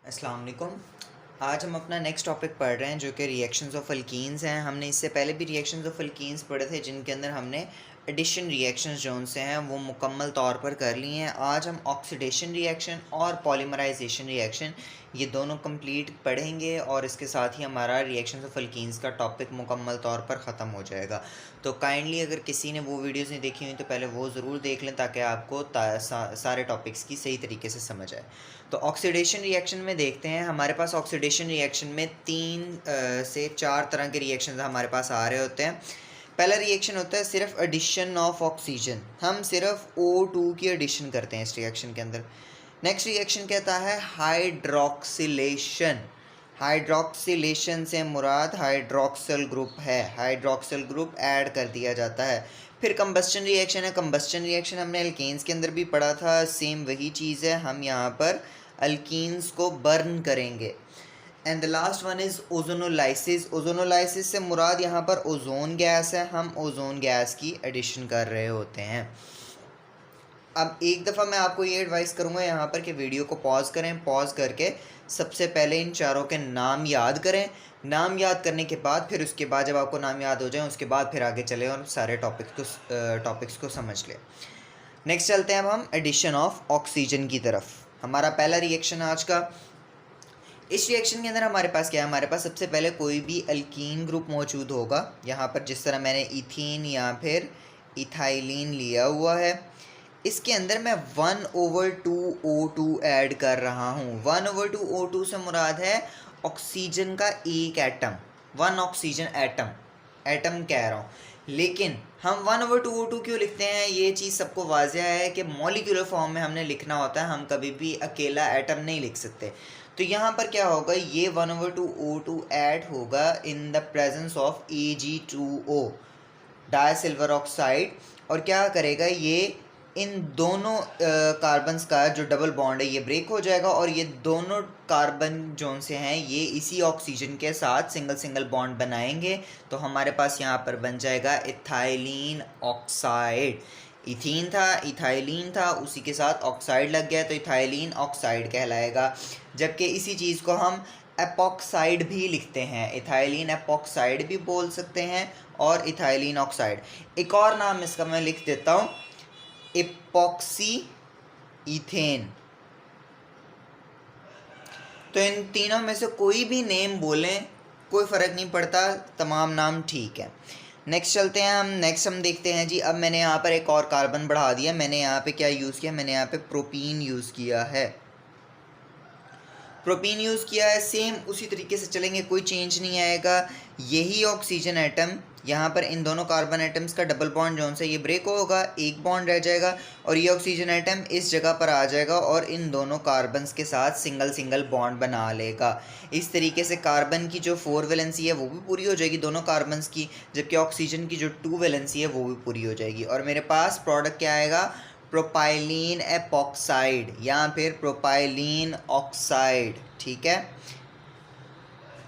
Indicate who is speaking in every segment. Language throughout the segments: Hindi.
Speaker 1: अस्सलाम वालेकुम। आज हम अपना नेक्स्ट टॉपिक पढ़ रहे हैं जो कि रिएक्शंस ऑफ अल्कीन्स हैं। हमने इससे पहले भी रिएक्शंस ऑफ अल्कीन्स पढ़े थे जिनके अंदर हमने एडिशन रिएक्शंस जो उनसे हैं वो मुकम्मल तौर पर कर लिए हैं। आज हम ऑक्सीडेशन रिएक्शन और पॉलीमराइजेशन रिएक्शन ये दोनों कंप्लीट पढ़ेंगे और इसके साथ ही हमारा रिएक्शंस ऑफ अल्कीन्स का टॉपिक मुकम्मल तौर पर ख़त्म हो जाएगा। तो काइंडली अगर किसी ने वो वीडियोस नहीं देखी हुई तो पहले वो ज़रूर देख लें ताकि आपको सारे टॉपिक्स की सही तरीके से समझ आए। तो ऑक्सीडेशन रिएक्शन में देखते हैं, हमारे पास ऑक्सीडेशन रिएक्शन में 3 से 4 तरह के रिएक्शंस हमारे पास आ रहे होते हैं। पहला रिएक्शन होता है सिर्फ एडिशन ऑफ ऑक्सीजन, हम सिर्फ O2 की एडिशन करते हैं इस रिएक्शन के अंदर। नेक्स्ट रिएक्शन कहता है हाइड्रोक्सिलेशन। हाइड्रोक्सिलेशन से मुराद हाइड्रोक्सिल ग्रुप है, हाइड्रोक्सिल ग्रुप ऐड कर दिया जाता है। फिर कंबस्टन रिएक्शन है। कंबस्टन रिएक्शन हमने अल्केन्स के अंदर भी पढ़ा था, सेम वही चीज़ है, हम यहाँ पर अल्कीन्स को बर्न करेंगे। And the last one is ozonolysis. Ozonolysis से मुराद यहाँ पर ओजोन गैस है, हम ओजोन गैस की एडिशन कर रहे होते हैं। अब एक दफ़ा मैं आपको ये एडवाइस करूँगा यहाँ पर कि वीडियो को पॉज करें, पॉज करके सबसे पहले इन चारों के नाम याद करें। नाम याद करने के बाद फिर उसके बाद जब आपको नाम याद हो जाए उसके बाद फिर आगे चलें और सारे टॉपिक्स को समझ लें। नेक्स्ट चलते हैं अब हम एडिशन ऑफ ऑक्सीजन की तरफ। हमारा पहला रिएक्शन आज का, इस रिएक्शन के अंदर हमारे पास क्या है, हमारे पास सबसे पहले कोई भी अल्कीन ग्रुप मौजूद होगा। यहाँ पर जिस तरह मैंने इथीन या फिर इथाइलिन लिया हुआ है, इसके अंदर मैं 1/2 O2 ऐड कर रहा हूँ। 1/2 O2 से मुराद है ऑक्सीजन का एक एटम, 1 ऑक्सीजन एटम, एटम कह रहा हूँ। लेकिन हम 1/2 O2 क्यों लिखते हैं, ये चीज़ सबको वाज़ेह है कि मॉलिक्यूलर फॉर्म में हमने लिखना होता है, हम कभी भी अकेला एटम नहीं लिख सकते। तो यहाँ पर क्या होगा, ये 1/2 O2 ऐड होगा in the presence of Ag2O, disilver oxide, और क्या करेगा, ये इन दोनों कार्बन्स का जो डबल बॉन्ड है ये ब्रेक हो जाएगा और ये दोनों कार्बन जो से हैं ये इसी ऑक्सीजन के साथ सिंगल सिंगल बॉन्ड बनाएंगे। तो हमारे पास यहाँ पर बन जाएगा इथाइलिन ऑक्साइड। इथीन था, इथाइलिन था, उसी के साथ ऑक्साइड लग गया तो इथाइलिन ऑक्साइड कहलाएगा। जबकि इसी चीज़ को हम एपॉक्साइड भी लिखते हैं, इथाइलिन एपॉक्साइड भी बोल सकते हैं और इथाइलिन ऑक्साइड। एक और नाम इसका मैं लिख देता हूँ, इपॉक्सी इथेन। तो इन तीनों में से कोई भी नेम बोलें, कोई फ़र्क नहीं पड़ता, तमाम नाम ठीक है। नेक्स्ट चलते हैं हम, नेक्स्ट हम देखते हैं जी। अब मैंने यहाँ पर एक और कार्बन बढ़ा दिया, मैंने यहाँ पे क्या यूज़ किया, मैंने यहाँ पे प्रोपीन यूज़ किया है, प्रोपीन यूज़ किया है। सेम उसी तरीके से चलेंगे, कोई चेंज नहीं आएगा। यही ऑक्सीजन एटम यहाँ पर इन दोनों कार्बन एटम्स का डबल बॉन्ड जो से ये ब्रेक होगा, एक बॉन्ड रह जाएगा और ये ऑक्सीजन एटम इस जगह पर आ जाएगा और इन दोनों कार्बन्स के साथ सिंगल सिंगल बॉन्ड बना लेगा। इस तरीके से कार्बन की जो 4 वैलेंसी है वो भी पूरी हो जाएगी दोनों कार्बन्स की, जबकि ऑक्सीजन की जो 2 वैलेंसी है वो भी पूरी हो जाएगी। और मेरे पास प्रोडक्ट क्या आएगा, प्रोपाइलीन एपॉक्साइड या फिर प्रोपाइलीन ऑक्साइड, ठीक है।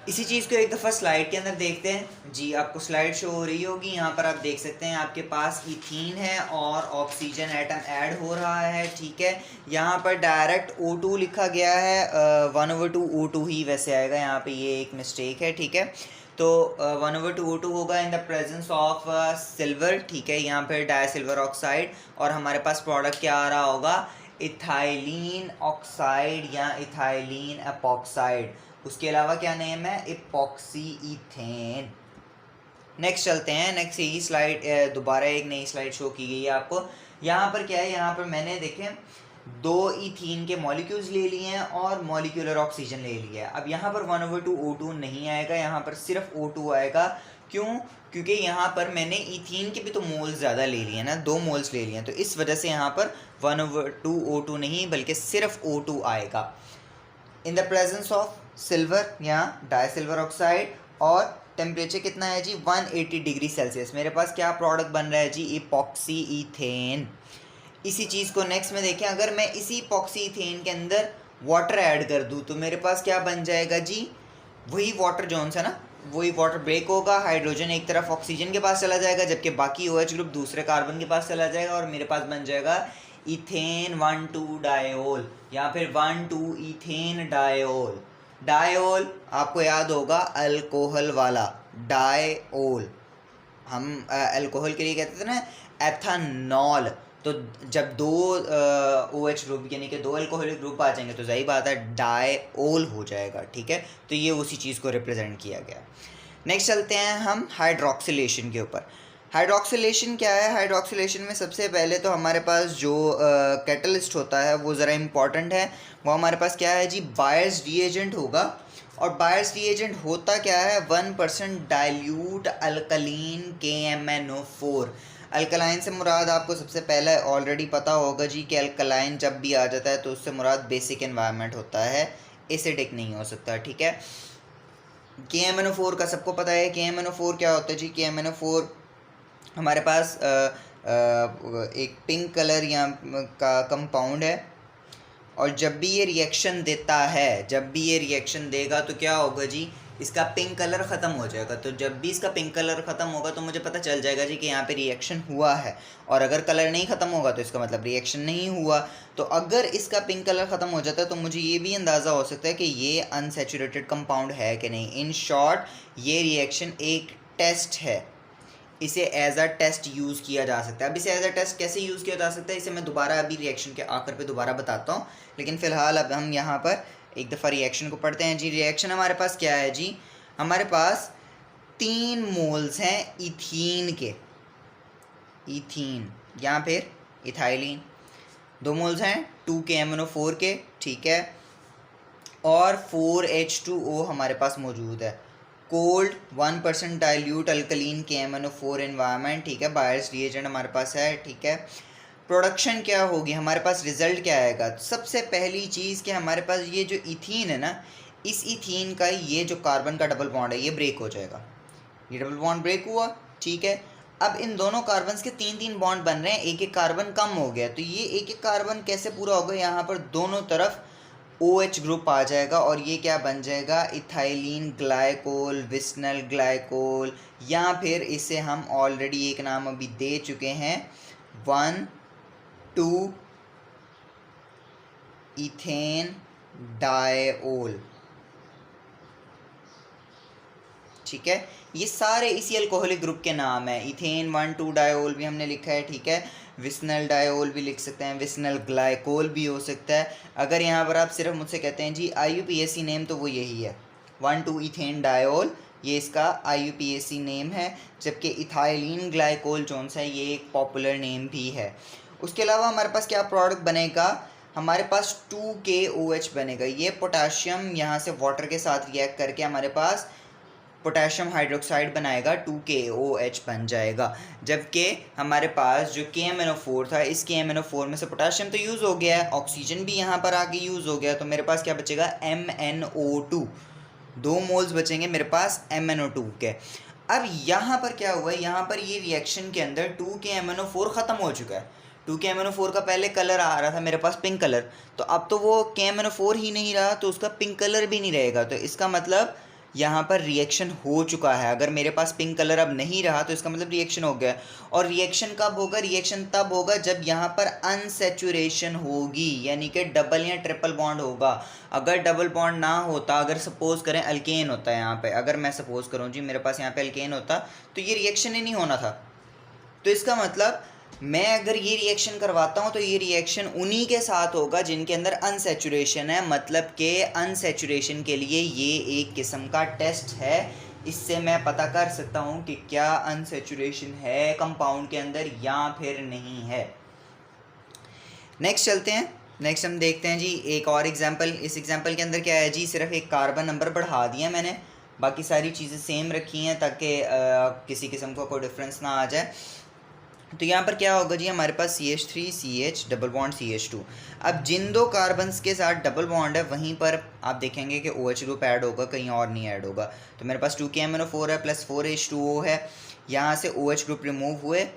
Speaker 1: इसी चीज़ को एक दफ़ा स्लाइड के अंदर देखते हैं जी। आपको स्लाइड शो हो रही होगी, यहाँ पर आप देख सकते हैं आपके पास इथीन है और ऑक्सीजन एटम ऐड हो रहा है, ठीक है। यहाँ पर डायरेक्ट O2 लिखा गया है, 1/2 O2 ही वैसे आएगा, यहाँ पे ये एक मिस्टेक है, ठीक है। तो 1/2 O2 होगा in the presence of silver, ठीक है, यहाँ पर डाइसिल्वर ऑक्साइड, और हमारे पास प्रोडक्ट क्या आ रहा होगा, इथाइलिन ऑक्साइड या इथाइलिन एपॉक्साइड। उसके अलावा क्या नेम है, इपॉक्सी इथेन। नेक्स्ट चलते हैं, नेक्स्ट यही स्लाइड दोबारा एक नई स्लाइड शो की गई है आपको। यहाँ पर क्या है, यहाँ पर मैंने देखें 2 इथीन के मॉलिक्यूल्स ले लिए हैं और मॉलिक्यूलर ऑक्सीजन ले लिया है। अब यहाँ पर 1/2 O2 नहीं आएगा, यहाँ पर सिर्फ O2 आएगा। क्यों, क्योंकि यहाँ पर मैंने इथीन के भी तो मोल्स ज़्यादा ले लिए ना, 2 मोल्स ले लिए हैं, तो इस वजह से यहाँ पर 1/2 O2 नहीं बल्कि सिर्फ O2 आएगा इन द प्रेजेंस ऑफ सिल्वर या डाइसिल्वर ऑक्साइड। और टेम्परेचर कितना है जी, 180 डिग्री सेल्सियस। मेरे पास क्या प्रोडक्ट बन रहा है जी, इपॉक्सी इथेन। इसी चीज़ को नेक्स्ट में देखें, अगर मैं इसी इपॉक्सी इथेन के अंदर वाटर ऐड कर दूँ तो मेरे पास क्या बन जाएगा जी, वही वाटर जोन्स है ना, वही वाटर ब्रेक होगा, हाइड्रोजन एक तरफ ऑक्सीजन के पास चला जाएगा जबकि बाकी OH ग्रुप दूसरे कार्बन के पास चला जाएगा और मेरे पास बन जाएगा इथेन 1,2 डायोल, या फिर 1,2 इथेन डायोल। डायोल आपको याद होगा अल्कोहल वाला, डायोल हम अल्कोहल के लिए कहते थे ना एथानॉल। तो जब दो ओ एच ग्रुप यानी कि दो अल्कोहलिक ग्रुप आ जाएंगे तो सही बात है डायोल हो जाएगा, ठीक है। तो ये उसी चीज़ को रिप्रेजेंट किया गया। नेक्स्ट चलते हैं हम हाइड्रोक्सिलेशन के ऊपर। हाइड्रोक्सिलेशन क्या है? हाइड्रोक्सिलेशन में सबसे पहले तो हमारे पास जो कैटलिस्ट होता है वो ज़रा इम्पॉर्टेंट है। वो हमारे पास क्या है जी? बायर्स रिएजेंट होगा। और बायर्स रिएजेंट होता क्या है? 1% डाइल्यूट अल्कलीन KMnO4। अल्कलाइन से मुराद आपको सबसे पहले ऑलरेडी पता होगा जी कि अल्कलाइन जब भी आ जाता है तो उससे मुराद बेसिक एनवायरनमेंट होता है, एसिडिक नहीं हो सकता, ठीक है। KMnO4 का सबको पता है। KMnO4 क्या होता है जी? KMnO4 हमारे पास एक पिंक कलर या का कंपाउंड है, और जब भी ये रिएक्शन देता है, जब भी ये रिएक्शन देगा तो क्या होगा जी? इसका पिंक कलर ख़त्म हो जाएगा। तो जब भी इसका पिंक कलर ख़त्म होगा तो मुझे पता चल जाएगा जी कि यहाँ पे रिएक्शन हुआ है। और अगर कलर नहीं ख़त्म होगा तो इसका मतलब रिएक्शन नहीं हुआ। तो अगर इसका पिंक कलर ख़त्म हो जाता है तो मुझे ये भी अंदाज़ा हो सकता है कि ये अनसैचुरेटेड कंपाउंड है कि नहीं। इन शॉर्ट ये रिएक्शन एक टेस्ट है, इसे एज अ टेस्ट यूज़ किया जा सकता है। अब इसे एज अ टेस्ट कैसे यूज़ किया जा सकता है इसे मैं दोबारा अभी रिएक्शन के आखिर पे दोबारा बताता हूँ, लेकिन फ़िलहाल अब हम यहाँ पर एक दफ़ा रिएक्शन को पढ़ते हैं जी। रिएक्शन हमारे पास क्या है जी? हमारे पास 3 मोल्स हैं इथीन के, इथीन या फिर इथाइलिन। 2 मोल्स हैं 2 KMnO4 के, ठीक है। और 4H2O हमारे पास मौजूद है। Cold 1% dilute alkaline KMnO4 environment, ठीक है। बायर्स रिएजेंट हमारे पास है, ठीक है। प्रोडक्शन क्या होगी हमारे पास? रिजल्ट क्या आएगा? सबसे पहली चीज़ कि हमारे पास ये जो इथीन है ना, इस इथीन का ये जो कार्बन का डबल बॉन्ड है ये ब्रेक हो जाएगा। ये डबल बॉन्ड ब्रेक हुआ, ठीक है। अब इन दोनों कार्बन के 3-3 बॉन्ड बन रहे हैं, एक एक कार्बन कम हो गया। तो ये एक एक कार्बन कैसे पूरा होगा? यहाँ पर दोनों तरफ OH ग्रुप आ जाएगा और ये क्या बन जाएगा? इथाइलिन ग्लाइकोल, विस्नल ग्लाइकोल, या फिर इसे हम ऑलरेडी एक नाम अभी दे चुके हैं 1,2 इथेन डायोल, ठीक है। ये सारे इसी अल्कोहलिक ग्रुप के नाम है। इथेन 1,2 डायोल भी हमने लिखा है, ठीक है। विस्नल डायोल भी लिख सकते हैं, विस्नल ग्लाइकोल भी हो सकता है। अगर यहाँ पर आप सिर्फ मुझसे कहते हैं जी IUPAC नेम तो वो यही है 1,2 इथेन डायोल, ये इसका IUPAC नेम है। जबकि इथाइलिन ग्लाइकोल जोन सा ये एक पॉपुलर नेम भी है। उसके अलावा हमारे पास क्या प्रोडक्ट बनेगा? हमारे पास 2KOH बनेगा। ये पोटाशियम यहाँ से वाटर के साथ रिएक्ट करके हमारे पास पोटेशियम हाइड्रोक्साइड बनाएगा, 2KOH बन जाएगा। जबकि हमारे पास जो KMnO4 था, इस KMnO4 में से पोटेशियम तो यूज़ हो गया है, ऑक्सीजन भी यहाँ पर आके यूज़ हो गया, तो मेरे पास क्या बचेगा? MnO2। 2 मोल्स बचेंगे मेरे पास MnO2 के। अब यहाँ पर क्या हुआ है? यहाँ पर ये रिएक्शन के अंदर 2KMnO4 ख़त्म हो चुका है। 2KMnO4 का पहले कलर आ रहा था मेरे पास पिंक कलर, तो अब तो वो KMnO4 ही नहीं रहा, तो उसका पिंक कलर भी नहीं रहेगा। तो इसका मतलब यहाँ पर रिएक्शन हो चुका है। अगर मेरे पास पिंक कलर अब नहीं रहा तो इसका मतलब रिएक्शन हो गया। और रिएक्शन कब होगा? रिएक्शन तब होगा जब यहाँ पर अनसैचुरेशन होगी, यानी कि डबल या ट्रिपल बॉन्ड होगा। अगर डबल बॉन्ड ना होता, अगर सपोज करें अल्केन होता है यहाँ पे, अगर मैं सपोज करूँ जी मेरे पास यहाँ पे अल्केन होता तो ये रिएक्शन ही नहीं होना था। तो इसका मतलब मैं अगर ये रिएक्शन करवाता हूँ तो ये रिएक्शन उन्हीं के साथ होगा जिनके अंदर अनसैचुरेशन है। मतलब कि अनसैचुरेशन के लिए ये एक किस्म का टेस्ट है। इससे मैं पता कर सकता हूँ कि क्या अनसैचुरेशन है कंपाउंड के अंदर या फिर नहीं है। नेक्स्ट चलते हैं। नेक्स्ट हम देखते हैं जी एक और एग्जाम्पल। इस एग्जाम्पल के अंदर क्या है जी? सिर्फ एक कार्बन नंबर बढ़ा दिया मैंने, बाकी सारी चीज़ें सेम रखी हैं ताकि किसी किस्म का कोई डिफरेंस ना आ जाए। तो यहाँ पर क्या होगा जी? हमारे पास CH3CH डबल बॉन्ड CH2। अब जिन 2 कार्बन्स के साथ डबल बॉन्ड है वहीं पर आप देखेंगे कि OH ग्रुप ऐड होगा, कहीं और नहीं ऐड होगा। तो मेरे पास 2KMnO4 है प्लस 4H2O है। यहाँ से OH ग्रुप रिमूव हुए,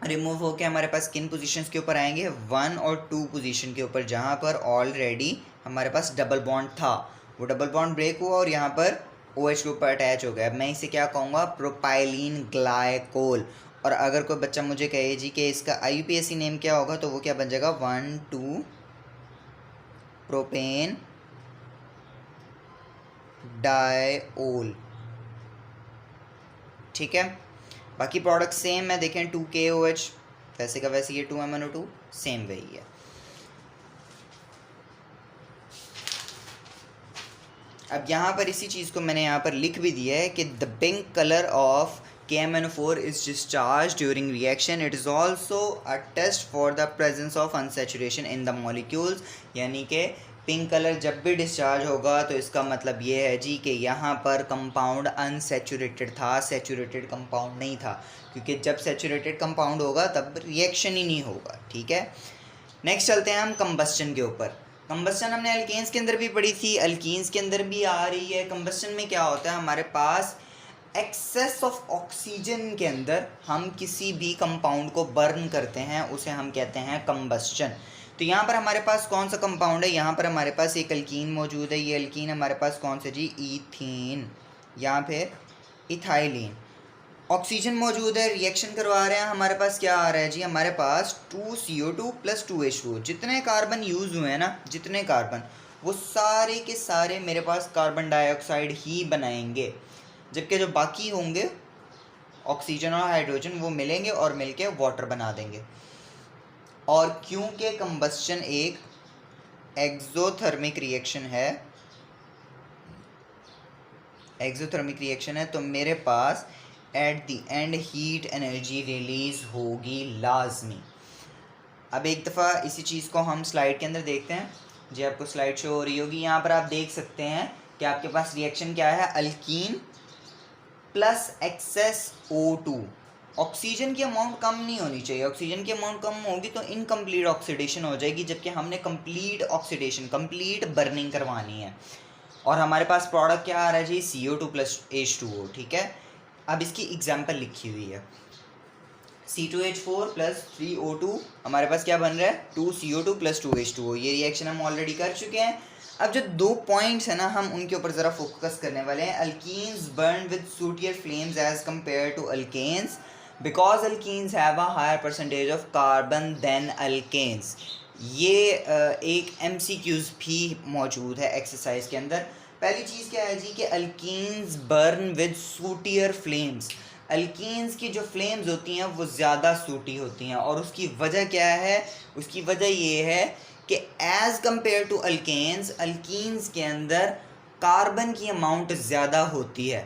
Speaker 1: रिमूव होकर हमारे पास किन पोजीशंस के ऊपर आएंगे? 1 और 2 पोजीशन के ऊपर, जहाँ पर ऑलरेडी हमारे पास डबल बॉन्ड था। वो डबल बॉन्ड ब्रेक हुआ और यहाँ पर OH ग्रुप पर अटैच हो गया। अब मैं इसे क्या कहूँगा? Propylene glycol. और अगर कोई बच्चा मुझे कहे जी कि इसका IUPAC नेम क्या होगा, तो वो क्या बन जाएगा, 1,2 प्रोपेन डायोल। ठीक है, बाकी प्रोडक्ट सेम है, देखें 2KOH, वैसे का वैसे ये 2MnO2 सेम वही है। अब यहाँ पर इसी चीज़ को मैंने यहाँ पर लिख भी दिया है कि the pink colour of KMnO4 is discharged during reaction. It is also a test for the presence of unsaturation in the molecules. यानी कि पिंक कलर जब भी डिस्चार्ज होगा तो इसका मतलब ये है जी कि यहाँ पर कंपाउंड अनसेचुरेटेड था, सेचुरेटेड कंपाउंड नहीं था, क्योंकि जब सेचुरेटेड कंपाउंड होगा तब रिएक्शन ही नहीं होगा। ठीक है, नेक्स्ट चलते हैं हम कंबस्टन के ऊपर। कंबस्टन हमने अल्केन्स के अंदर भी पढ़ी थी, अल्कीन्स के अंदर भी आ रही है। कंबस्टन में क्या होता है, हमारे पास एक्सेस ऑफ ऑक्सीजन के अंदर हम किसी भी कंपाउंड को बर्न करते हैं, उसे हम कहते हैं कंबस्टन। तो यहाँ पर हमारे पास कौन सा कंपाउंड है, यहाँ पर हमारे पास एक अल्कीन मौजूद है। ये अल्कीन हमारे पास कौन सा जी, ईथीन या फिर इथाइलिन। ऑक्सीजन मौजूद है, रिएक्शन करवा रहे हैं, हमारे पास क्या आ रहा है जी, हमारे पास 2CO2 + 2H2O। जितने कार्बन यूज़ हुए हैं ना, जितने कार्बन, वो सारे के सारे मेरे पास कार्बन डाइऑक्साइड ही बनाएंगे, जबकि जो बाकी होंगे ऑक्सीजन और हाइड्रोजन वो मिलेंगे और मिलके वाटर बना देंगे। और क्योंकि कंबस्टन एक एक्सोथर्मिक रिएक्शन है, एक्सोथर्मिक रिएक्शन है, तो मेरे पास at the end heat energy release होगी लाजमी। अब एक दफ़ा इसी चीज़ को हम स्लाइड के अंदर देखते हैं जी, आपको स्लाइड शो हो रही होगी। यहाँ पर आप देख सकते हैं कि आपके पास रिएक्शन क्या है, alkene plus excess O2। Oxygen की अमाउंट कम नहीं होनी चाहिए, ऑक्सीजन की अमाउंट कम होगी तो इनकम्प्लीट ऑक्सीडेशन हो जाएगी, जबकि हमने कंप्लीट ऑक्सीडेशन, कंप्लीट बर्निंग करवानी है। और हमारे पास प्रोडक्ट क्या आ रहा है जी, CO2 + H2O। ठीक है, अब इसकी एग्जांपल लिखी हुई है, C2H4 + 3O2, हमारे पास क्या बन रहा है, 2CO2 + 2H2O। ये रिएक्शन हम ऑलरेडी कर चुके हैं। अब जो 2 पॉइंट्स है ना, हम उनके ऊपर ज़रा फोकस करने वाले हैं। Alkenes burn with sootier flames as compared to alkanes because alkenes have a higher percentage of carbon than alkanes. ये एक MCQs भी मौजूद है एक्सरसाइज के अंदर। पहली चीज़ क्या है जी कि alkenes burn with sootier flames. Alkenes की जो फ्लेम्स होती हैं वो ज़्यादा सूटी होती हैं, और उसकी वजह क्या है, उसकी वजह ये है कि as compared to alkanes, alkenes के अंदर कार्बन की अमाउंट ज़्यादा होती है।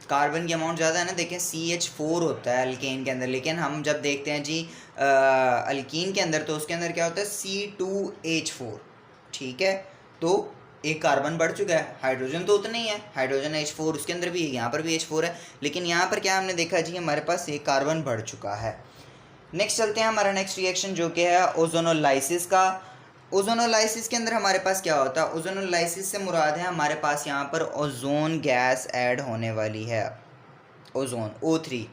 Speaker 1: कार्बन की अमाउंट ज़्यादा है ना, देखें CH4 होता है अल्केन के अंदर, लेकिन हम जब देखते हैं जी अल्कीन के अंदर, तो उसके अंदर क्या होता है, C2H4। ठीक है, तो एक कार्बन बढ़ चुका है, हाइड्रोजन तो उतना ही है, हाइड्रोजन H4 उसके अंदर भी है, यहाँ पर भी H4 है, लेकिन यहाँ पर क्या हमने देखा जी, हमारे पास एक कार्बन बढ़ चुका है। नेक्स्ट चलते हैं हमारा नेक्स्ट रिएक्शन जो कि है ओजोनोलाइसिस का। ओजोनोलाइसिस के अंदर हमारे पास क्या होता है, ओजोनोलाइसिस से मुराद है हमारे पास यहाँ पर ओजोन गैस ऐड होने वाली है, ओजोन O3।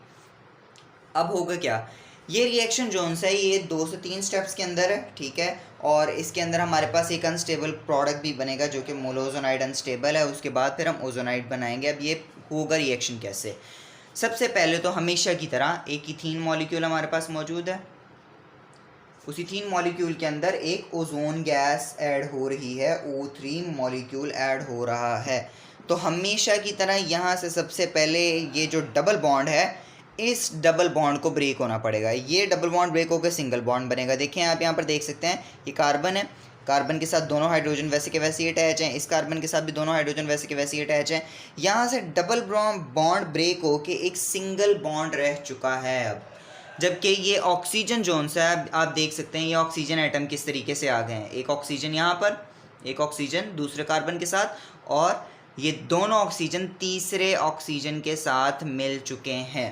Speaker 1: अब होगा क्या, ये रिएक्शन जोन है, ये 2 से 3 स्टेप्स के अंदर है। ठीक है, और इसके अंदर हमारे पास एक अनस्टेबल प्रोडक्ट भी बनेगा जो कि मोनोओजोनाइड अनस्टेबल है, उसके बाद फिर हम ओजोनाइड बनाएंगे। अब ये होगा रिएक्शन कैसे, सबसे पहले तो हमेशा की तरह एक इथीन मॉलिक्यूल हमारे पास मौजूद है, उस इथीन मॉलिक्यूल के अंदर एक ओजोन गैस ऐड हो रही है, O3 मॉलिक्यूल ऐड हो रहा है। तो हमेशा की तरह यहाँ से सबसे पहले ये जो डबल बॉन्ड है, इस डबल बॉन्ड को ब्रेक होना पड़ेगा। ये डबल बॉन्ड ब्रेक होकर सिंगल बॉन्ड बनेगा। देखें आप यहाँ पर देख सकते हैं, ये कार्बन है, कार्बन के साथ दोनों हाइड्रोजन वैसे के वैसे ही अटैच हैं, इस कार्बन के साथ भी दोनों हाइड्रोजन वैसे के वैसे ही अटैच हैं। यहाँ से डबल बॉन्ड ब्रेक होके एक सिंगल बॉन्ड रह चुका है अब, जबकि ये ऑक्सीजन जोन से आप देख सकते हैं, ये ऑक्सीजन एटम किस तरीके से आ गए हैं, एक ऑक्सीजन यहाँ पर, एक ऑक्सीजन दूसरे कार्बन के साथ, और ये दोनों ऑक्सीजन तीसरे ऑक्सीजन के साथ मिल चुके हैं।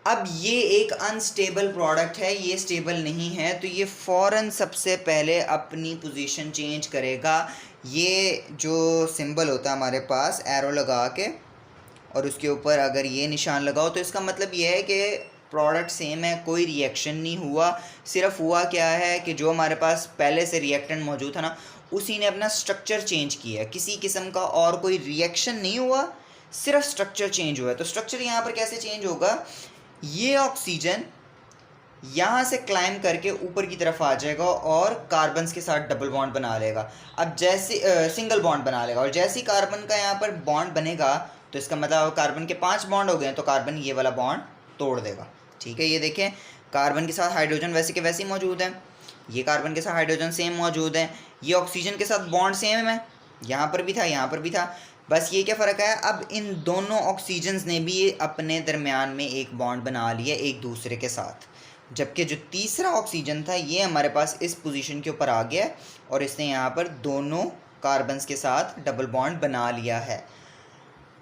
Speaker 1: अब ये एक अनस्टेबल प्रोडक्ट है, ये स्टेबल नहीं है, तो ये फ़ौरन सबसे पहले अपनी पोजीशन चेंज करेगा। ये जो सिंबल होता है हमारे पास एरो लगा के, और उसके ऊपर अगर ये निशान लगाओ, तो इसका मतलब ये है कि प्रोडक्ट सेम है, कोई रिएक्शन नहीं हुआ। सिर्फ हुआ क्या है कि जो हमारे पास पहले से रिएक्टेंट मौजूद था ना, उसी ने अपना स्ट्रक्चर चेंज किया है, किसी किस्म का और कोई रिएक्शन नहीं हुआ, सिर्फ स्ट्रक्चर चेंज हुआ है। तो स्ट्रक्चर यहाँ पर कैसे चेंज होगा, ये ऑक्सीजन यहाँ से क्लाइम करके ऊपर की तरफ आ जाएगा और कार्बन्स के साथ डबल बॉन्ड बना लेगा। अब जैसे सिंगल बॉन्ड बना लेगा, और जैसे ही कार्बन का यहाँ पर बॉन्ड बनेगा तो इसका मतलब कार्बन के 5 बॉन्ड हो गए, तो कार्बन ये वाला बॉन्ड तोड़ देगा। ठीक है, ये देखें कार्बन के साथ हाइड्रोजन वैसे के वैसे ही मौजूद है, ये कार्बन के साथ हाइड्रोजन सेम मौजूद है, ये ऑक्सीजन के साथ बॉन्ड सेम है, यहाँ पर भी था यहाँ पर भी था। बस ये क्या फ़र्क है, अब इन दोनों ऑक्सीजन्स ने भी अपने दरमियान में एक बॉन्ड बना लिया एक दूसरे के साथ, जबकि जो तीसरा ऑक्सीजन था ये हमारे पास इस पोजीशन के ऊपर आ गया और इसने यहाँ पर दोनों कार्बन्स के साथ डबल बॉन्ड बना लिया है।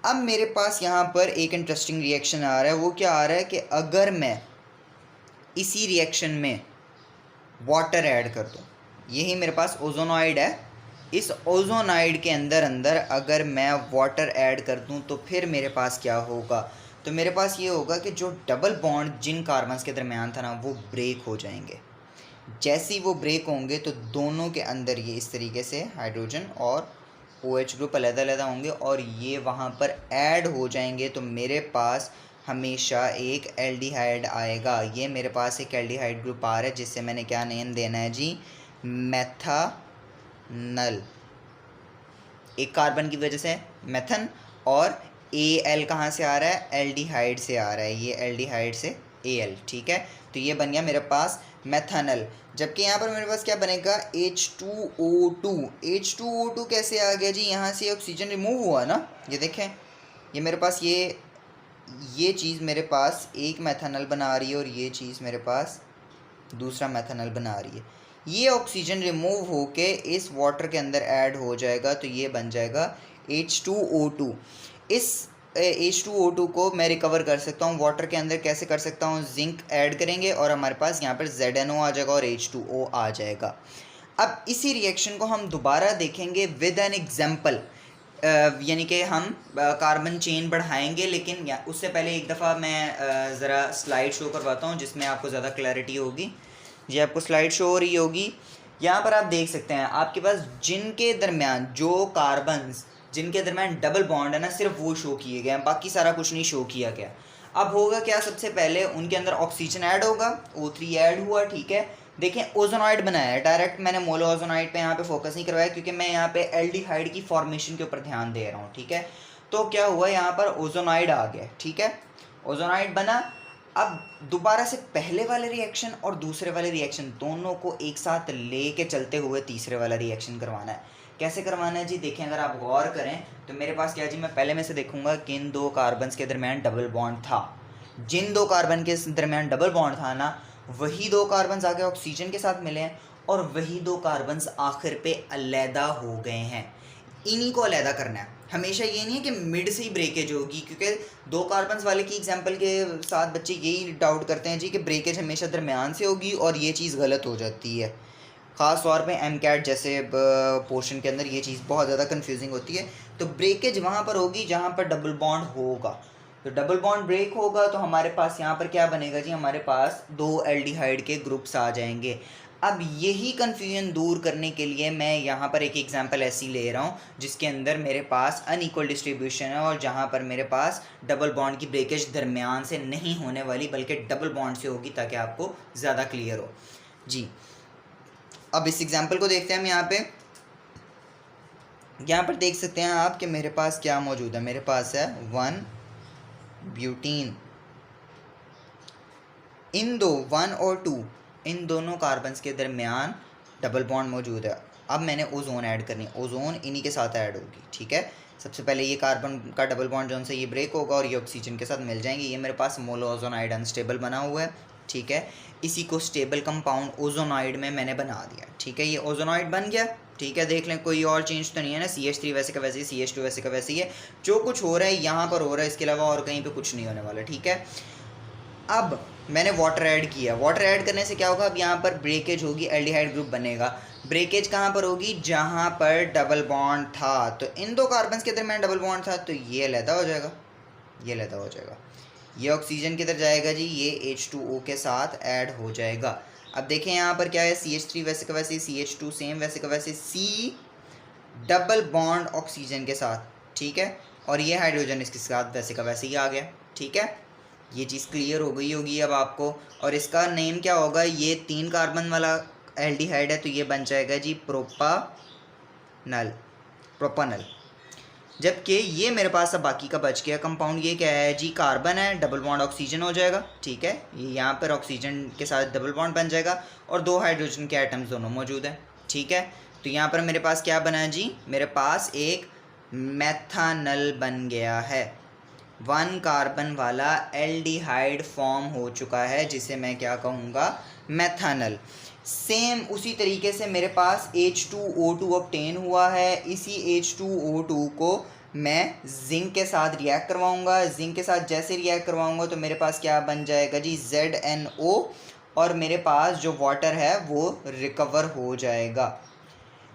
Speaker 1: अब मेरे पास यहाँ पर एक इंटरेस्टिंग रिएक्शन आ रहा है। वो क्या आ रहा है कि अगर मैं इसी रिएक्शन में वाटर ऐड कर दूँ, यही मेरे पास ओजोनॉइड है, इस ओजोनॉइड के अंदर अगर मैं वाटर ऐड कर दूँ तो फिर मेरे पास क्या होगा, तो मेरे पास ये होगा कि जो डबल बॉन्ड जिन कार्बन्स के दरमियान था ना वो ब्रेक हो जाएंगे। जैसे ही वो ब्रेक होंगे तो दोनों के अंदर ये इस तरीके से हाइड्रोजन और OH ग्रुप अलग-अलग होंगे और ये वहाँ पर ऐड हो जाएंगे, तो मेरे पास हमेशा एक एल्डिहाइड आएगा। ये मेरे पास एक एल्डिहाइड ग्रुप आ रहा है जिससे मैंने क्या नेम देना है जी, मेथानल। एक कार्बन की वजह से मेथन, और Al कहाँ से आ रहा है, एल्डिहाइड से आ रहा है, ये एल्डिहाइड से Al। ठीक है, तो ये बन गया मेरे पास मेथानल। जबकि यहाँ पर मेरे पास क्या बनेगा, H2O2। H2O2 कैसे आ गया जी, यहाँ से ऑक्सीजन रिमूव हुआ ना, ये देखें ये मेरे पास ये चीज़ मेरे पास एक मेथानल बना रही है और ये चीज़ मेरे पास दूसरा मेथानल बना रही है। ये ऑक्सीजन रिमूव होके इस वाटर के अंदर ऐड हो जाएगा, तो ये बन जाएगा H2O2। इस H2O2 को मैं रिकवर कर सकता हूँ वाटर के अंदर, कैसे कर सकता हूँ, जिंक ऐड करेंगे और हमारे पास यहाँ पर ZNO आ जाएगा और H2O आ जाएगा। अब इसी रिएक्शन को हम दोबारा देखेंगे विद एन एग्जाम्पल, यानी कि हम कार्बन चेन बढ़ाएंगे, लेकिन उससे पहले एक दफ़ा मैं ज़रा स्लाइड शो करवाता हूँ जिसमें आपको ज़्यादा क्लैरिटी होगी। जी आपको स्लाइड शो हो रही होगी, यहाँ पर आप देख सकते हैं आपके पास जिनके दरमियान जो कार्बन्स जिनके दरमियान डबल बॉन्ड है ना, सिर्फ वो शो किए गए हैं, बाकी सारा कुछ नहीं शो किया गया। अब होगा क्या, सबसे पहले उनके अंदर ऑक्सीजन ऐड होगा, O3 ऐड हुआ। ठीक है, देखें ओजोनॉइड बनाया है, डायरेक्ट मैंने मोनो ओजोनॉइड पे यहाँ पे फोकस नहीं करवाया क्योंकि मैं यहाँ पे एल्डिहाइड की फॉर्मेशन के ऊपर ध्यान दे रहा हूँ। ठीक है, तो क्या हुआ, यहाँ पर ओजोनॉइड आ गया। ठीक है, ओजोनॉइड बना। अब दोबारा से पहले वाले रिएक्शन और दूसरे वाले रिएक्शन दोनों को एक साथ लेके चलते हुए तीसरे वाला रिएक्शन करवाना है। कैसे करवाना है जी, देखें अगर आप गौर करें तो मेरे पास क्या जी, मैं पहले में से देखूंगा किन दो कार्बन्स के दरमियान डबल बॉन्ड था। जिन दो कार्बन के दरमियान डबल बॉन्ड था ना, वही दो कार्बन्स आगे ऑक्सीजन के साथ मिले हैं और वही दो कार्बन्स आखिर पे अलहदा हो गए हैं। इन्हीं को अलहदा करना है, हमेशा ये नहीं है कि मिड से ही ब्रेकेज होगी, क्योंकि दो कार्बन्स वाले की एग्जांपल के साथ बच्चे यही डाउट करते हैं जी कि ब्रेकेज हमेशा दरमियान से होगी, और ये चीज़ गलत हो जाती है। ख़ास तौर पे MCAT जैसे पोर्शन के अंदर ये चीज़ बहुत ज़्यादा कंफ्यूजिंग होती है। तो ब्रेकेज वहाँ पर होगी जहाँ पर डबल बॉन्ड होगा, तो डबल बॉन्ड ब्रेक होगा तो हमारे पास यहाँ पर क्या बनेगा जी, हमारे पास दो एल्डिहाइड के ग्रुप्स आ जाएंगे। अब यही कन्फ्यूजन दूर करने के लिए मैं यहाँ पर एक एग्जांपल ऐसी ले रहा हूँ जिसके अंदर मेरे पास अनइक्वल डिस्ट्रीब्यूशन है और जहाँ पर मेरे पास डबल बॉन्ड की ब्रेकेज दरमियान से नहीं होने वाली बल्कि डबल बॉन्ड से होगी, ताकि आपको ज़्यादा क्लियर हो जी। अब इस एग्जांपल को देखते हैं हम। यहाँ पर देख सकते हैं आप कि मेरे पास क्या मौजूद है, मेरे पास है 1 ब्यूटीन। इन दो 1 और 2 इन दोनों कार्बन्स के दरमियान डबल बॉन्ड मौजूद है। अब मैंने ओजोन ऐड करनी है, ओजोन इन्हीं के साथ ऐड होगी। ठीक है, सबसे पहले ये कार्बन का डबल बॉन्ड जो उनसे ये ब्रेक होगा और ये ऑक्सीजन के साथ मिल जाएंगे। ये मेरे पास मोनो-ओजोनाइड अनस्टेबल बना हुआ है। ठीक है, इसी को स्टेबल कंपाउंड ओजोनॉइड में मैंने बना दिया। ठीक है, ये ओजोनॉइड बन गया। ठीक है, देख लें कोई और चेंज तो नहीं है ना, CH3 वैसे का वैसे ही, CH2 वैसे का वैसे ही है। जो कुछ हो रहा है यहाँ पर हो रहा है, इसके अलावा और कहीं पे कुछ नहीं होने वाला। ठीक है, अब मैंने वाटर ऐड किया। वाटर ऐड करने से क्या होगा, अब यहाँ पर ब्रेकेज होगी, एल्डिहाइड ग्रुप बनेगा। ब्रेकेज कहाँ पर होगी, जहाँ पर डबल बॉन्ड था। तो इन दो कार्बन्स के दरमियान डबल बॉन्ड था, तो ये अलहदा हो जाएगा, ये अलहदा हो जाएगा। ये ऑक्सीजन किधर जाएगा जी, ये H2O के साथ ऐड हो जाएगा। अब देखें यहाँ पर क्या है, CH3 वैसे का वैसे, CH2 सेम वैसे का वैसे, C डबल बॉन्ड ऑक्सीजन के साथ। ठीक है, और ये हाइड्रोजन इसके साथ वैसे का वैसे ही आ गया। ठीक है, ये चीज़ क्लियर हो गई होगी अब आपको। और इसका नेम क्या होगा, ये 3 कार्बन वाला एल्डिहाइड है तो ये बन जाएगा जी प्रोपानल। जबकि ये मेरे पास अब बाकी का बच गया कंपाउंड, ये क्या है जी, कार्बन है, डबल बॉन्ड ऑक्सीजन हो जाएगा, ठीक है, ये यहाँ पर ऑक्सीजन के साथ डबल बॉन्ड बन जाएगा और 2 हाइड्रोजन के एटम्स दोनों मौजूद हैं, ठीक है। तो यहाँ पर मेरे पास क्या बना जी, मेरे पास एक मेथानल बन गया है, 1 कार्बन वाला एल्डिहाइड फॉर्म हो चुका है जिसे मैं क्या कहूँगा, मेथानल। सेम उसी तरीके से मेरे पास H2O2 ऑब्टेन हुआ है, इसी H2O2 को मैं जिंक के साथ रिएक्ट करवाऊंगा, जिंक के साथ जैसे रिएक्ट करवाऊंगा तो मेरे पास क्या बन जाएगा जी, ZNO, और मेरे पास जो वाटर है वो रिकवर हो जाएगा।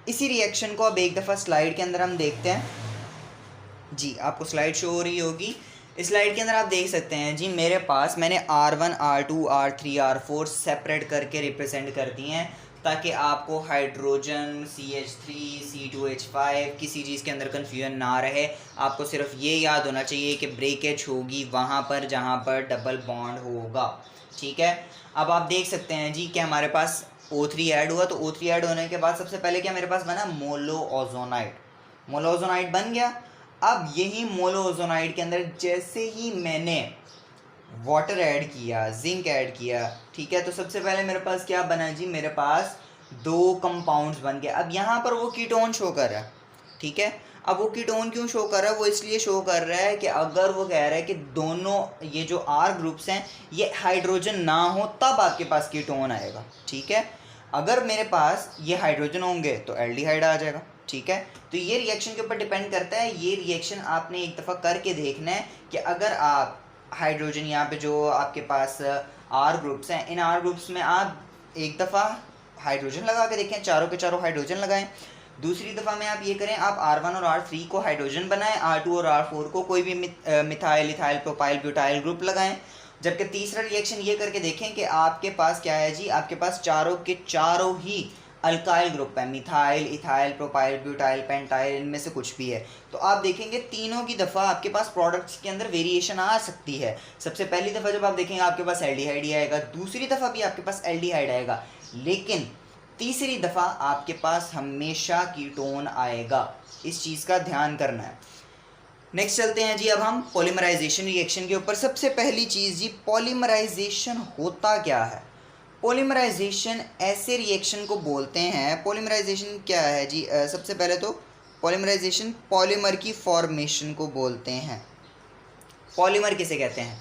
Speaker 1: इसी रिएक्शन को अब एक दफ़ा स्लाइड के अंदर हम देखते हैं जी, आपको स्लाइड शो हो रही होगी। इस स्लाइड के अंदर आप देख सकते हैं जी, मेरे पास मैंने R1 R2 R3 R4 separate करके रिप्रेजेंट कर दिए हैं ताकि आपको हाइड्रोजन CH3 C2H5 किसी चीज़ के अंदर कन्फ्यूजन ना रहे। आपको सिर्फ ये याद होना चाहिए कि ब्रेकेज होगी वहाँ पर जहाँ पर डबल बॉन्ड होगा, ठीक है। अब आप देख सकते हैं जी कि हमारे पास O3 ऐड हुआ, तो O3 ऐड होने के बाद सबसे पहले क्या मेरे पास बना, मोलोओजोनाइड। मोलोओजोनाइड बन गया। अब यही मोलोओजोनाइड के अंदर जैसे ही मैंने वाटर ऐड किया, जिंक ऐड किया, ठीक है, तो सबसे पहले मेरे पास क्या बना जी, मेरे पास 2 कंपाउंड्स बन गए। अब यहाँ पर वो कीटोन शो कर रहा है, ठीक है। अब वो कीटोन क्यों शो कर रहा है, वो इसलिए शो कर रहा है कि अगर वो कह रहा है कि दोनों ये जो R ग्रुप्स हैं ये हाइड्रोजन ना हो तब आपके पास कीटोन आएगा, ठीक है। अगर मेरे पास ये हाइड्रोजन होंगे तो एल्डिहाइड आ जाएगा, ठीक है। तो ये रिएक्शन के ऊपर डिपेंड करता है। ये रिएक्शन आपने एक दफ़ा करके देखना है कि अगर आप हाइड्रोजन, यहाँ पे जो आपके पास R ग्रुप्स हैं, इन R ग्रुप्स में आप एक दफ़ा हाइड्रोजन लगा के देखें, चारों के चारों हाइड्रोजन लगाएं। दूसरी दफ़ा में आप ये करें, आप R1 और R3 को हाइड्रोजन बनाएं, R2 और R4 को कोई भी methyl, ethyl, propyl, butyl group लगाएं। जबकि तीसरा रिएक्शन ये करके देखें कि आपके पास क्या है जी, आपके पास चारों के चारों ही अल्काइल ग्रुप है, methyl, ethyl, propyl, butyl, pentyl, इनमें से कुछ भी है। तो आप देखेंगे तीनों की दफ़ा आपके पास प्रोडक्ट्स के अंदर वेरिएशन आ सकती है। सबसे पहली दफ़ा जब आप देखेंगे आपके पास एल्डिहाइड ही आएगा, दूसरी दफ़ा भी आपके पास एल्डिहाइड आएगा, लेकिन तीसरी दफ़ा आपके पास हमेशा कीटोन आएगा। इस चीज़ का ध्यान करना है। नेक्स्ट चलते हैं जी अब हम पॉलीमराइजेशन रिएक्शन के ऊपर। सबसे पहली चीज़ जी, पॉलीमराइजेशन होता क्या है। पॉलीमराइजेशन ऐसे रिएक्शन को बोलते हैं, पॉलीमराइजेशन क्या है जी, सबसे पहले तो पॉलीमराइजेशन पॉलीमर की फॉर्मेशन को बोलते हैं। पॉलीमर किसे कहते हैं,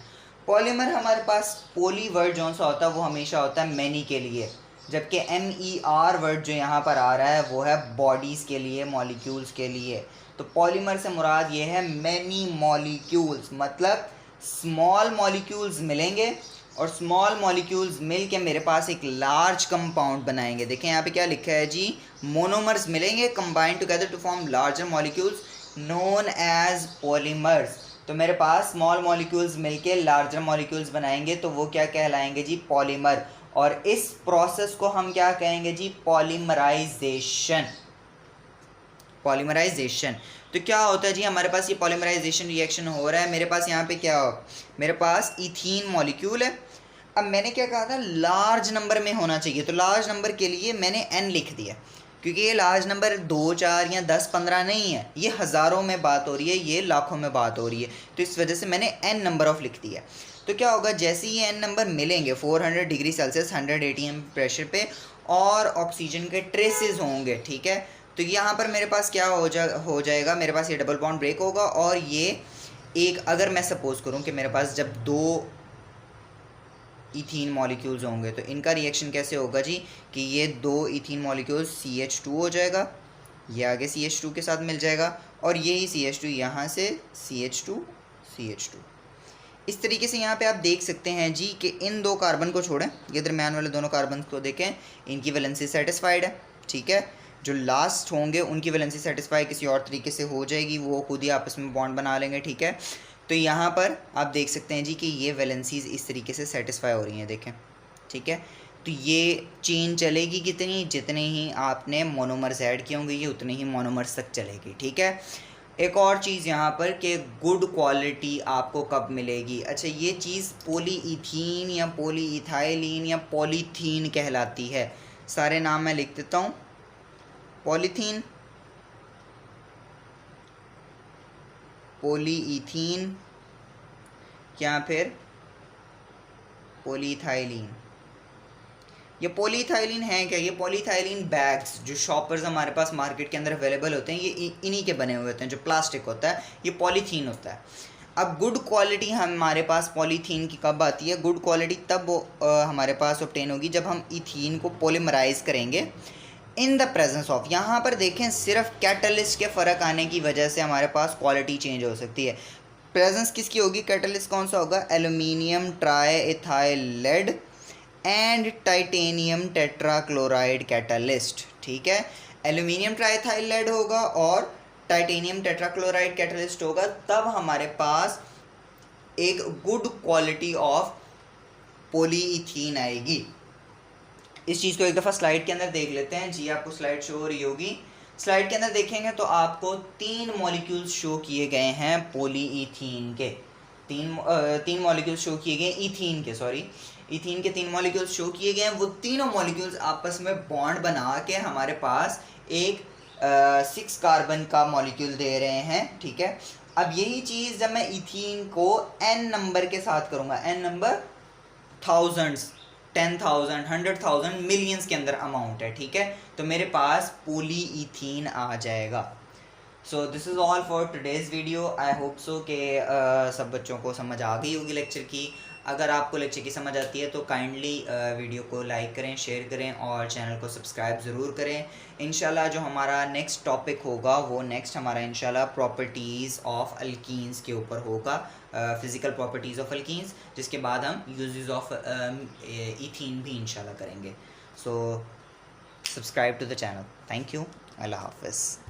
Speaker 1: पॉलीमर हमारे पास पोली वर्ड जो सा होता है वो हमेशा होता है मैनी के लिए, जबकि MER वर्ड जो यहाँ पर आ रहा है वो है बॉडीज़ के लिए, मॉलिक्यूल्स के लिए। तो पॉलीमर से मुराद ये है मैनी मॉलिक्यूल्स, मतलब स्मॉल मॉलिक्यूल्स मिलेंगे और स्मॉल मॉलिक्यूल्स मिल के मेरे पास एक लार्ज कंपाउंड बनाएंगे। देखें यहाँ पे क्या लिखा है जी, मोनोमर्स मिलेंगे combined together to form larger molecules known as polymers. तो मेरे पास स्मॉल मॉलिक्यूल्स मिलके लार्जर मॉलिक्यूल्स बनाएंगे तो वो क्या कहलाएंगे जी, पॉलीमर। और इस प्रोसेस को हम क्या कहेंगे जी, पॉलीमराइजेशन। पॉलीमराइजेशन तो क्या होता है जी, हमारे पास ये पॉलीमराइजेशन रिएक्शन हो रहा है। मेरे पास यहाँ पे क्या हो, मेरे पास इथीन मॉलिक्यूल है। अब मैंने क्या कहा था, लार्ज नंबर में होना चाहिए, तो लार्ज नंबर के लिए मैंने n लिख दिया, क्योंकि ये लार्ज नंबर 2 4 या 10 15 नहीं है, ये हज़ारों में बात हो रही है, ये लाखों में बात हो रही है, तो इस वजह से मैंने n नंबर ऑफ लिख दिया। तो क्या होगा, जैसे ही n नंबर मिलेंगे 400 डिग्री सेल्सियस 100 atm प्रेशर पे और ऑक्सीजन के ट्रेसेस होंगे, ठीक है। तो यहाँ पर मेरे पास क्या हो जाएगा, मेरे पास ये डबल बॉन्ड ब्रेक होगा और ये एक, अगर मैं सपोज करूँ कि मेरे पास जब 2 इथीन मॉलिक्यूल्स होंगे तो इनका रिएक्शन कैसे होगा जी, कि ये 2 इथीन मॉलिक्यूल्स CH2 हो जाएगा, ये आगे CH2 के साथ मिल जाएगा और यही CH2 यहाँ से CH2 CH2। इस तरीके से यहाँ पे आप देख सकते हैं जी कि इन 2 कार्बन को छोड़ें, ये दरम्यान वाले दोनों कार्बन को देखें, इनकी वैलेंसी सेटिस्फाइड है, ठीक है। जो लास्ट होंगे उनकी वैलेंसी सेटिस्फाई किसी और तरीके से हो जाएगी, वो खुद ही आपस में बॉन्ड बना लेंगे, ठीक है। तो यहाँ पर आप देख सकते हैं जी कि ये वैलेंसीज इस तरीके से सेटिस्फाई हो रही हैं, देखें, ठीक है। तो ये चेन चलेगी कितनी, जितने ही आपने मोनोमर्स ऐड किए होंगे ये उतने ही मोनोमर्स तक चलेगी, ठीक है। एक और चीज़ यहाँ पर कि गुड क्वालिटी आपको कब मिलेगी। अच्छा, ये चीज़ पॉलीइथीन या पॉलीइथाइलिन या पॉलीथीन कहलाती है। सारे नाम मैं लिख देता हूँ। पॉलीथीन, पॉलीइथीन या फिर पॉलीइथाइलिन। ये पॉलीइथाइलिन है क्या? ये पॉलीइथाइलिन बैग्स जो शॉपर्स हमारे पास मार्केट के अंदर अवेलेबल होते हैं, ये इन्हीं के बने हुए होते हैं। जो प्लास्टिक होता है ये पॉलीथीन होता है। अब गुड क्वालिटी हमारे पास पॉलीथीन की कब आती है? गुड क्वालिटी तब हमारे पास ऑब्टेन होगी जब हम इथीन को पॉलीमराइज करेंगे इन द प्रेजेंस ऑफ। यहाँ पर देखें, सिर्फ कैटलिस्ट के फ़र्क आने की वजह से हमारे पास क्वालिटी चेंज हो सकती है। प्रेजेंस किसकी होगी? कैटलिस्ट कौन सा होगा? Aluminium tri ethyl lead and titanium tetrachloride catalyst. ठीक है, एल्यूमिनियम ट्राइथाइल लेड होगा और टाइटेनियम टेट्राक्लोराइड कैटलिस्ट होगा, तब हमारे पास एक गुड क्वालिटी ऑफ पॉलीइथीन आएगी। इस चीज़ को एक दफ़ा स्लाइड के अंदर देख लेते हैं। जी, आपको स्लाइड शो हो रही होगी। स्लाइड के अंदर देखेंगे तो आपको 3 मॉलिक्यूल्स शो किए गए हैं पॉलीइथीन के। तीन मॉलिक्यूल्स शो किए गए इथीन के, सॉरी, इथीन के 3 मॉलिक्यूल्स शो किए गए हैं। वो तीनों मॉलिक्यूल्स आपस में बॉन्ड बना के हमारे पास एक 6 कार्बन का मॉलिक्यूल दे रहे हैं। ठीक है, अब यही चीज़ जब मैं इथीन को n नंबर के साथ करूँगा, n नंबर थाउजेंड्स, 10,000, 100,000, मिलियंस के अंदर अमाउंट है। ठीक है, तो मेरे पास पॉलीइथीन आ जाएगा। So this is all for today's video. I hope so कि सब बच्चों को समझ आ गई होगी लेक्चर की। अगर आपको लेक्चर की समझ आती है तो काइंडली वीडियो को लाइक करें, शेयर करें और चैनल को सब्सक्राइब ज़रूर करें। इंशाल्लाह जो हमारा नेक्स्ट टॉपिक होगा वो नेक्स्ट हमारा इंशाल्लाह प्रॉपर्टीज़ ऑफ अल्कीन्स के ऊपर होगा, फ़िज़िकल प्रॉपर्टीज़ ऑफ अल्कीन्स, जिसके बाद हम यूजेस ऑफ इथीन भी इंशाल्लाह करेंगे। So subscribe to the channel. Thank you. अल्लाह हाफ़िज़।